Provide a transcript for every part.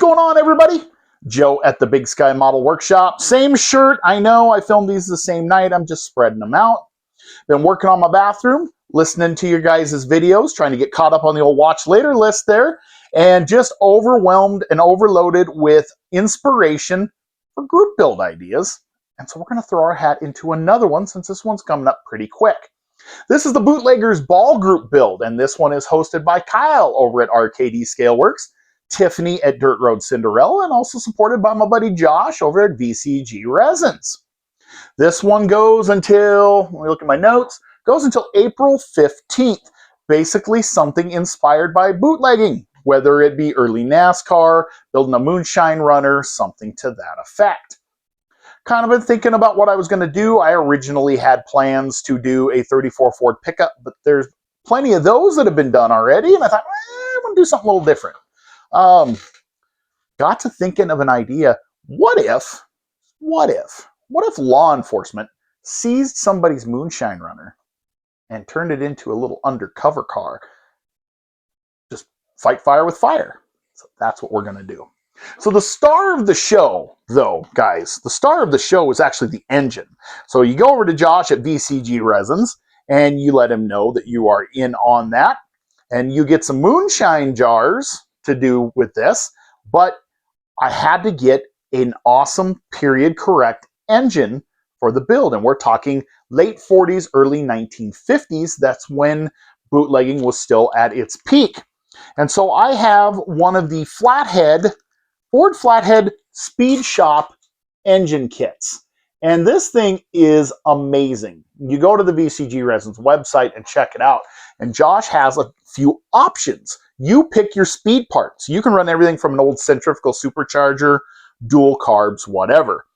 going on, everybody? Joe at the Big Sky Model Workshop. Same shirt. I know I filmed these the same night. I'm just spreading them out. Been working on my bathroom, listening to your guys' videos, trying to get caught up on the old watch later list there, and just overwhelmed and overloaded with inspiration for group build ideas. And so we're going to throw our hat into another one since this one's coming up pretty quick. This is the Bootleggers Ball Group build, and this one is hosted by Kyle over at RKD Scaleworks, Tiffany at Dirt Road Cinderella, and also supported by my buddy Josh over at VCG Resins. This one goes until, let me look at my notes, goes until April 15th. Basically something inspired by bootlegging, whether it be early NASCAR, building a moonshine runner, something to that effect. Kind of been thinking about what I was going to do. I originally had plans to do a 34 Ford pickup, but there's plenty of those that have been done already, and I thought, I want to do something a little different. Got to thinking of an idea. What if law enforcement seized somebody's moonshine runner and turned it into a little undercover car? Just fight fire with fire. So that's what we're going to do. So the star of the show, though, guys, the star of the show is actually the engine. So you go over to Josh at VCG Resins, and you let him know that you are in on that. And you get some moonshine jars to do with this. But I had to get an awesome period correct engine for the build. And we're talking late 40s, early 1950s. That's when bootlegging was still at its peak. And so I have one of the Ford Flathead Speed Shop engine kits. And this thing is amazing. You go to the VCG Resins website and check it out. And Josh has a few options. You pick your speed parts. You can run everything from an old centrifugal supercharger, dual carbs, whatever.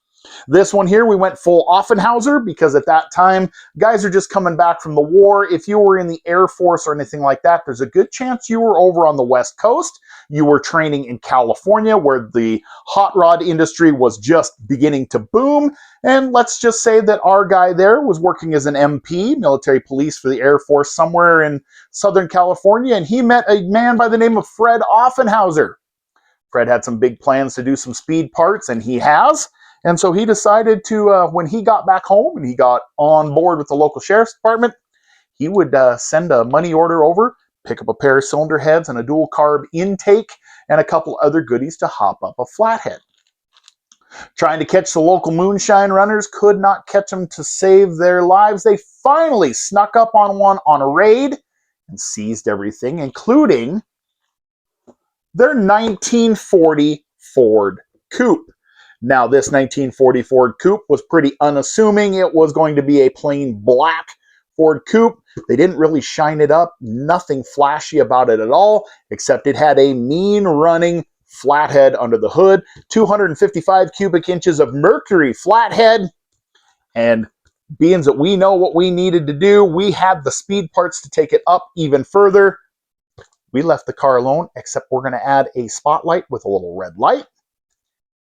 This one here, we went full Offenhauser because at that time, guys are just coming back from the war. If you were in the Air Force or anything like that, there's a good chance you were over on the West Coast. You were training in California where the hot rod industry was just beginning to boom. And let's just say that our guy there was working as an MP, military police for the Air Force somewhere in Southern California, and he met a man by the name of Fred Offenhauser. Fred had some big plans to do some speed parts, and he has. And so he decided to, when he got back home and he got on board with the local sheriff's department, he would send a money order over, pick up a pair of cylinder heads and a dual carb intake and a couple other goodies to hop up a flathead. Trying to catch the local moonshine runners, could not catch them to save their lives. They finally snuck up on one on a raid and seized everything, including their 1940 Ford Coupe. Now, this 1940 Ford Coupe was pretty unassuming. It was going to be a plain black Ford Coupe. They didn't really shine it up. Nothing flashy about it at all, except it had a mean running flathead under the hood, 255 cubic inches of mercury flathead. And being that we know what we needed to do, we had the speed parts to take it up even further. We left the car alone, except we're going to add a spotlight with a little red light.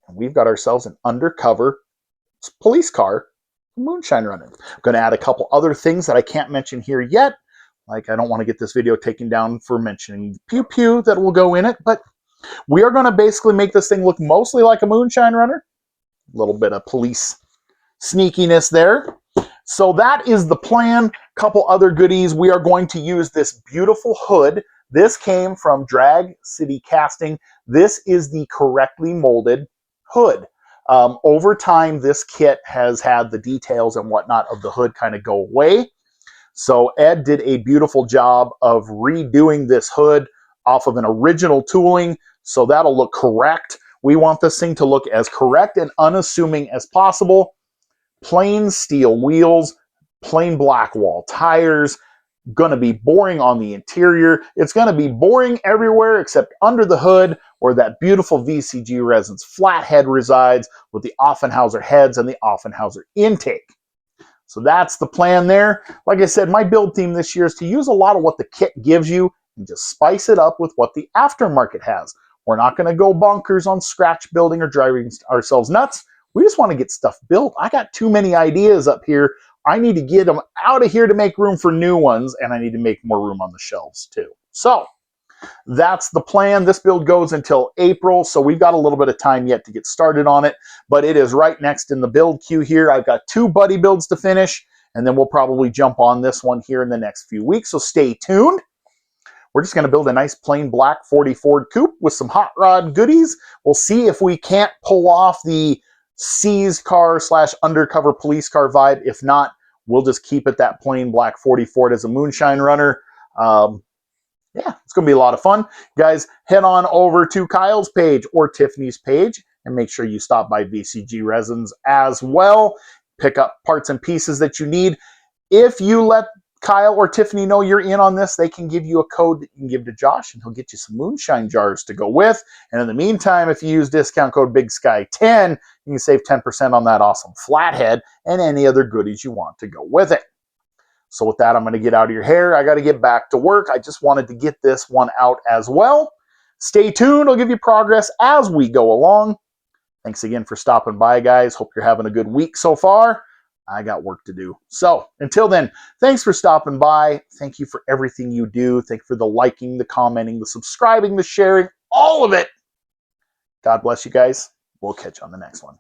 And we've got ourselves an undercover police car, moonshine running. I'm going to add a couple other things that I can't mention here yet. Like, I don't want to get this video taken down for mentioning pew pew that will go in it, but we are going to basically make this thing look mostly like a moonshine runner. A little bit of police sneakiness there. So that is the plan. Couple other goodies. We are going to use this beautiful hood. This came from Drag City Casting. This is the correctly molded hood. Over time, this kit has had the details and whatnot of the hood kind of go away. So Ed did a beautiful job of redoing this hood off of an original tooling, so that'll look correct. We want this thing to look as correct and unassuming as possible. Plain steel wheels, plain black wall tires, going to be boring on the interior. It's going to be boring everywhere except under the hood where that beautiful VCG Resins flathead resides with the Offenhauser heads and the Offenhauser intake. So that's the plan there. Like I said, my build theme this year is to use a lot of what the kit gives you and just spice it up with what the aftermarket has. We're not going to go bonkers on scratch building or driving ourselves nuts. We just want to get stuff built. I got too many ideas up here. I need to get them out of here to make room for new ones, and I need to make more room on the shelves too. So that's the plan. This build goes until April, so we've got a little bit of time yet to get started on it, but it is right next in the build queue here. I've got 2 buddy builds to finish, and then we'll probably jump on this one here in the next few weeks, so stay tuned. We're just going to build a nice plain black 40 Ford coupe with some hot rod goodies. We'll see if we can't pull off the seized car / undercover police car vibe. If not, we'll just keep it that plain black 40 Ford as a moonshine runner. Yeah, it's going to be a lot of fun. Guys, head on over to Kyle's page or Tiffany's page and make sure you stop by VCG Resins as well. Pick up parts and pieces that you need. If you let Kyle or Tiffany know you're in on this, they can give you a code that you can give to Josh, and he'll get you some moonshine jars to go with. And in the meantime, if you use discount code BIGSKY10, you can save 10% on that awesome flathead and any other goodies you want to go with it. So with that, I'm going to get out of your hair. I got to get back to work. I just wanted to get this one out as well. Stay tuned. I'll give you progress as we go along. Thanks again for stopping by, guys. Hope you're having a good week so far. I got work to do. So until then, thanks for stopping by. Thank you for everything you do. Thank you for the liking, the commenting, the subscribing, the sharing, all of it. God bless you guys. We'll catch you on the next one.